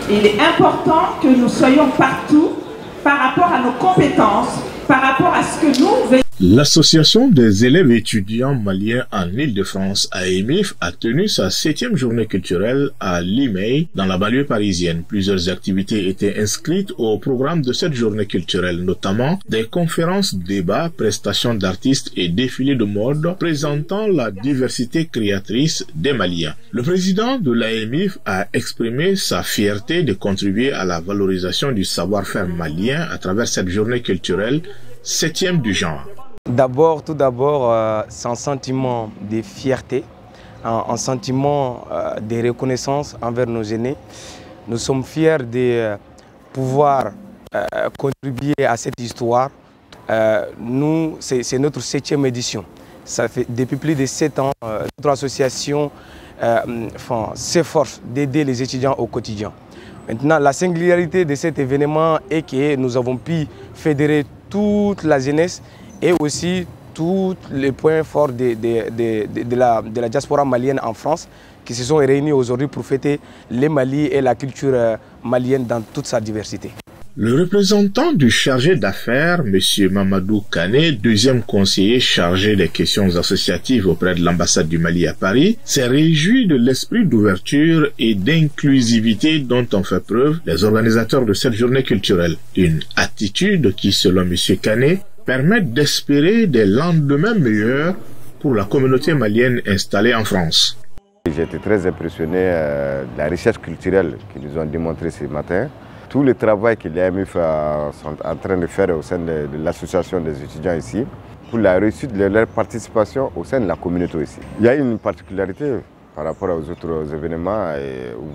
Il est important que nous soyons partout par rapport à nos compétences, par rapport à ce que nous veillons. L'Association des élèves étudiants maliens en Île-de-France, AEMIF, a tenu sa 7e journée culturelle à Limay, dans la banlieue parisienne. Plusieurs activités étaient inscrites au programme de cette journée culturelle, notamment des conférences, débats, prestations d'artistes et défilés de mode présentant la diversité créatrice des Maliens. Le président de l'AEMIF a exprimé sa fierté de contribuer à la valorisation du savoir-faire malien à travers cette journée culturelle, 7e du genre. Tout d'abord, c'est un sentiment de fierté, un sentiment de reconnaissance envers nos aînés. Nous sommes fiers de pouvoir contribuer à cette histoire. Nous, c'est notre 7e édition. Ça fait depuis plus de 7 ans, notre association s'efforce d'aider les étudiants au quotidien. Maintenant, la singularité de cet événement est que nous avons pu fédérer toute la jeunesse et aussi tous les points forts de la diaspora malienne en France qui se sont réunis aujourd'hui pour fêter les Mali et la culture malienne dans toute sa diversité. Le représentant du chargé d'affaires, M. Mamadou Kane, deuxième conseiller chargé des questions associatives auprès de l'ambassade du Mali à Paris, s'est réjoui de l'esprit d'ouverture et d'inclusivité dont ont fait preuve les organisateurs de cette journée culturelle. Une attitude qui, selon M. Kane, permet d'espérer des lendemains meilleurs pour la communauté malienne installée en France. J'ai été très impressionné de la recherche culturelle qu'ils nous ont démontré ce matin. Tout le travail que les AMIF sont en train de faire au sein de l'association des étudiants ici, pour la réussite de leur participation au sein de la communauté ici. Il y a une particularité par rapport aux autres événements.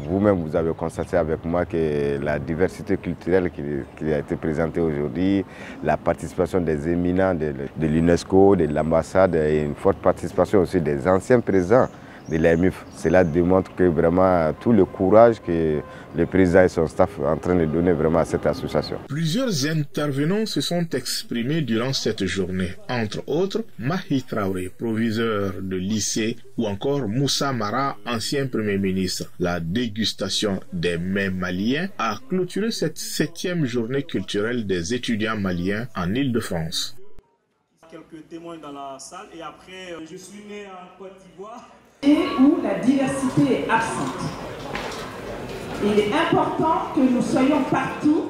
Vous-même, vous avez constaté avec moi que la diversité culturelle qui a été présentée aujourd'hui, la participation des éminents de l'UNESCO, de l'ambassade et une forte participation aussi des anciens présidents de l'AMIF. Cela démontre que vraiment tout le courage que le président et son staff sont en train de donner vraiment à cette association. Plusieurs intervenants se sont exprimés durant cette journée, entre autres Mahi Traoré, proviseur de lycée, ou encore Moussa Mara, ancien premier ministre. La dégustation des mets maliens a clôturé cette 7e journée culturelle des étudiants maliens en Île-de-France. Quelques témoins dans la salle et après je suis né en Côte d'Ivoire. Et où la diversité est absente. Il est important que nous soyons partout